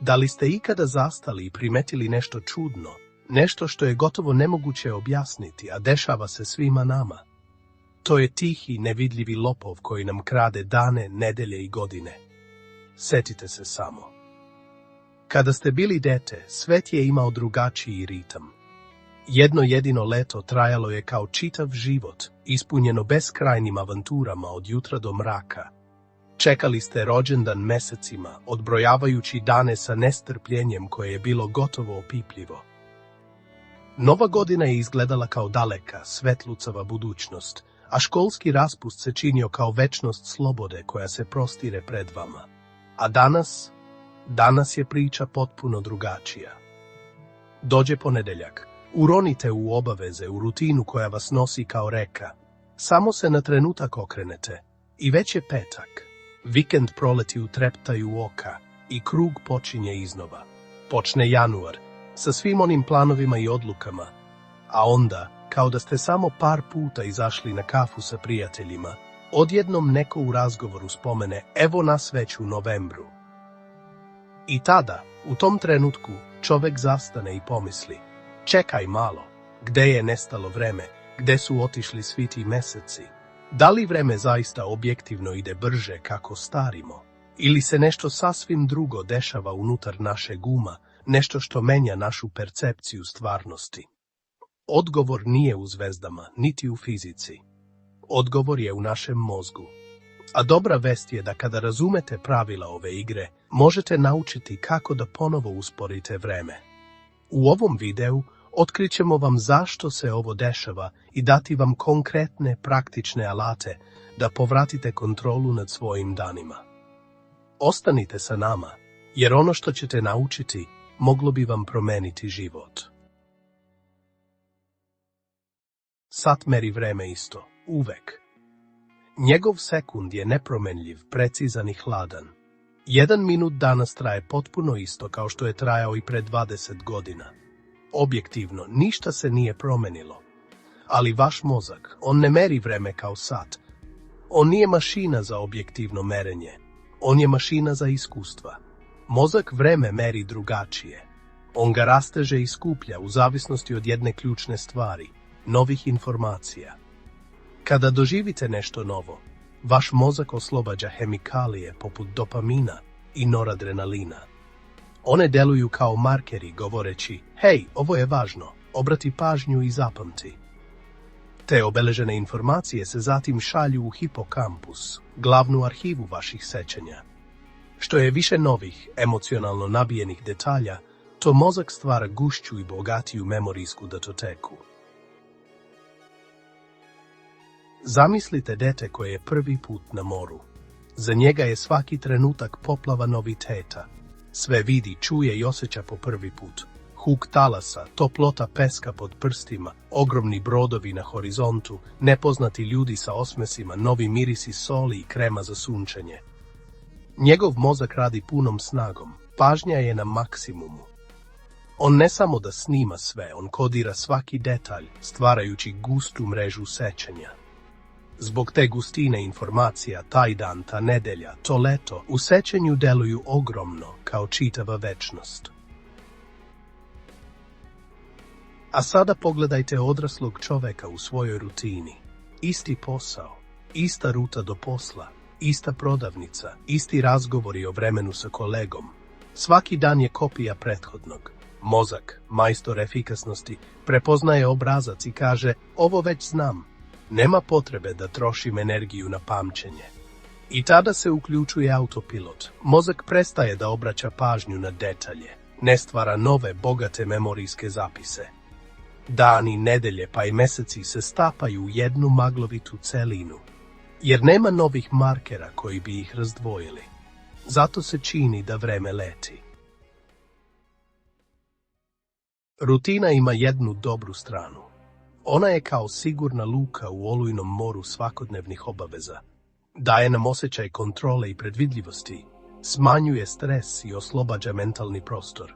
Da li ste ikada zastali i primetili nešto čudno, nešto što je gotovo nemoguće objasniti, a dešava se svima nama? To je tihi, nevidljivi lopov koji nam krade dane, nedelje i godine. Setite se samo. Kada ste bili dete, svet je imao drugačiji ritam. Jedno jedino leto trajalo je kao čitav život, ispunjeno beskrajnim avanturama od jutra do mraka. Čekali ste rođendan mesecima, odbrojavajući dane sa nestrpljenjem koje je bilo gotovo opipljivo. Nova godina je izgledala kao daleka, svetlucava budućnost, a školski raspust se činio kao večnost slobode koja se prostire pred vama. A danas je priča potpuno drugačija. Dođe ponedeljak, uronite u obaveze, u rutinu koja vas nosi kao reka. Samo se na trenutak okrenete i već je petak. Vikend proleti u treptaju oka i krug počinje iznova. Počne januar sa svim onim planovima i odlukama, a onda, kao da ste samo par puta izašli na kafu sa prijateljima, odjednom neko u razgovoru spomene evo nas već u novembru. I tada, u tom trenutku, čovek zastane i pomisli, čekaj malo, gde je nestalo vreme, gde su otišli svi ti meseci? Da li vreme zaista objektivno ide brže kako starimo? Ili se nešto sasvim drugo dešava unutar našeg uma, nešto što menja našu percepciju stvarnosti? Odgovor nije u zvezdama, niti u fizici. Odgovor je u našem mozgu. A dobra vest je da kada razumete pravila ove igre, možete naučiti kako da ponovo usporite vreme. U ovom videu otkrićemo vam zašto se ovo dešava i dati vam konkretne, praktične alate da povratite kontrolu nad svojim danima. Ostanite sa nama, jer ono što ćete naučiti moglo bi vam promeniti život. Sat meri vreme isto, uvek. Njegov sekund je nepromenljiv, precizan i hladan. 1 minut danas traje potpuno isto kao što je trajao i pre 20 godina. Objektivno, ništa se nije promenilo. Ali vaš mozak, on ne meri vreme kao sat. On nije mašina za objektivno merenje. On je mašina za iskustva. Mozak vreme meri drugačije. On ga rasteže i skuplja u zavisnosti od jedne ključne stvari, novih informacija. Kada doživite nešto novo, vaš mozak oslobađa hemikalije poput dopamina i noradrenalina. One deluju kao markeri govoreći, hej, ovo je važno, obrati pažnju i zapamti. Te obeležene informacije se zatim šalju u hipokampus, glavnu arhivu vaših sećanja. Što je više novih, emocionalno nabijenih detalja, to mozak stvara gušću i bogatiju memorijsku datoteku. Zamislite dete koje je prvi put na moru. Za njega je svaki trenutak poplava noviteta. Sve vidi, čuje i osjeća po prvi put. Huk talasa, toplota peska pod prstima, ogromni brodovi na horizontu, nepoznati ljudi sa osmesima, novi mirisi soli i krema za sunčanje. Njegov mozak radi punom snagom, pažnja je na maksimumu. On ne samo da snima sve, on kodira svaki detalj, stvarajući gustu mrežu sećanja. Zbog te gustine informacija, taj dan, ta nedelja, to leto, u sećanju deluju ogromno, kao čitava večnost. A sada pogledajte odraslog čoveka u svojoj rutini. Isti posao, ista ruta do posla, ista prodavnica, isti razgovori o vremenu sa kolegom. Svaki dan je kopija prethodnog. Mozak, majstor efikasnosti, prepoznaje obrazac i kaže, ovo već znam. Nema potrebe da trošim energiju na pamćenje. I tada se uključuje autopilot. Mozak prestaje da obraća pažnju na detalje, ne stvara nove, bogate memorijske zapise. Dani, nedelje pa i meseci se stapaju u jednu maglovitu celinu, jer nema novih markera koji bi ih razdvojili. Zato se čini da vreme leti. Rutina ima jednu dobru stranu. Ona je kao sigurna luka u olujnom moru svakodnevnih obaveza. Daje nam osjećaj kontrole i predvidljivosti, smanjuje stres i oslobađa mentalni prostor.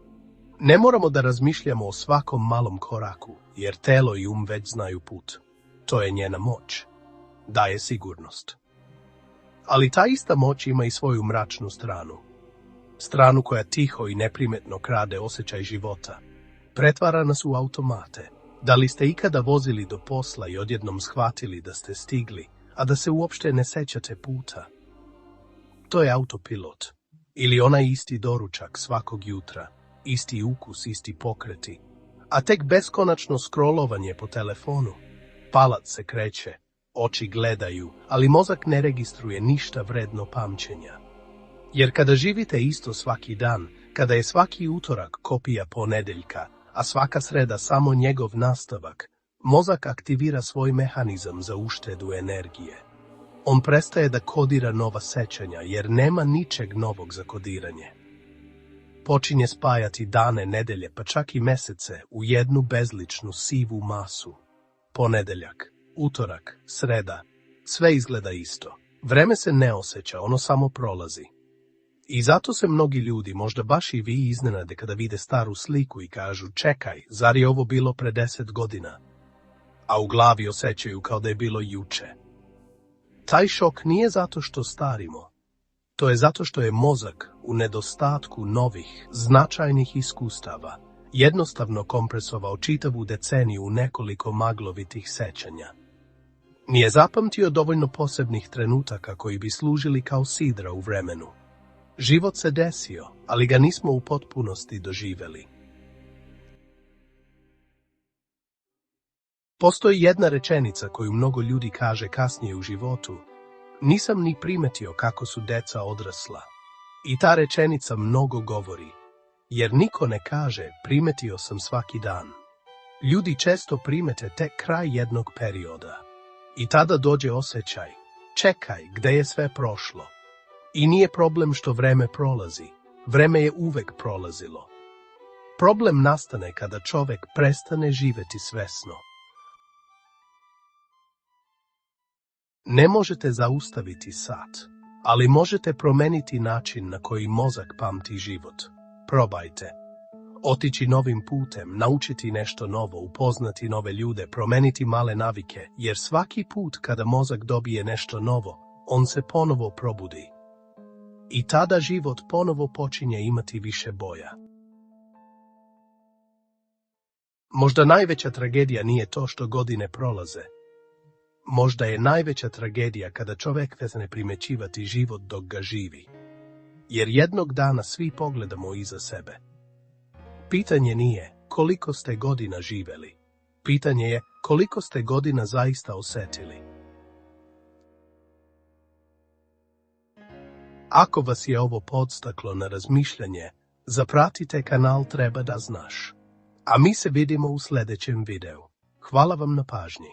Ne moramo da razmišljamo o svakom malom koraku, jer telo i već znaju put. To je njena moć. Daje sigurnost. Ali ta ista moć ima i svoju mračnu stranu. stranu koja tiho i neprimetno krade osjećaj života. Pretvara nas u automate. Da li ste ikada vozili do posla i odjednom shvatili da ste stigli, a da se uopšte ne sećate puta? To je autopilot. Ili onaj isti doručak svakog jutra, isti ukus, isti pokreti, a tek beskonačno scrollovanje po telefonu. Palac se kreće, oči gledaju, ali mozak ne registruje ništa vredno pamćenja. Jer kada živite isto svaki dan, kada je svaki utorak kopija ponedeljka, a svaka sreda samo njegov nastavak, mozak aktivira svoj mehanizam za uštedu energije. On prestaje da kodira nova sećanja, jer nema ničeg novog za kodiranje. Počinje spajati dane, nedelje, pa čak i mesece u jednu bezličnu sivu masu. Ponedeljak, utorak, sreda, sve izgleda isto. Vreme se ne osjeća, ono samo prolazi. I zato se mnogi ljudi, možda baš i vi, iznenade kada vide staru sliku i kažu: čekaj, zar je ovo bilo pre 10 godina? A u glavi osjećaju kao da je bilo juče. Taj šok nije zato što starimo. To je zato što je mozak u nedostatku novih, značajnih iskustava jednostavno kompresovao čitavu deceniju u nekoliko maglovitih sećanja. Nije zapamtio dovoljno posebnih trenutaka koji bi služili kao sidra u vremenu. Život se desio, ali ga nismo u potpunosti doživeli. Postoji jedna rečenica koju mnogo ljudi kaže kasnije u životu: nisam ni primetio kako su deca odrasla. I ta rečenica mnogo govori, jer niko ne kaže primetio sam svaki dan. Ljudi često primete tek kraj jednog perioda. I tada dođe osjećaj: čekaj, gde je sve prošlo? I nije problem što vreme prolazi, vreme je uvek prolazilo. Problem nastane kada čovek prestane živeti svesno. Ne možete zaustaviti sat, ali možete promeniti način na koji mozak pamti život. Probajte. Otići novim putem, naučiti nešto novo, upoznati nove ljude, promeniti male navike, jer svaki put kada mozak dobije nešto novo, on se ponovo probudi. I tada život ponovo počinje imati više boja. Možda najveća tragedija nije to što godine prolaze. Možda je najveća tragedija kada čovek prestane primećivati život dok ga živi. Jer jednog dana svi pogledamo iza sebe. Pitanje nije koliko ste godina živeli. Pitanje je koliko ste godina zaista osetili. Ako vas je ovo podstaklo na razmišljanje, zapratite kanal Treba da znaš. A mi se vidimo u sljedećem videu. Hvala vam na pažnji.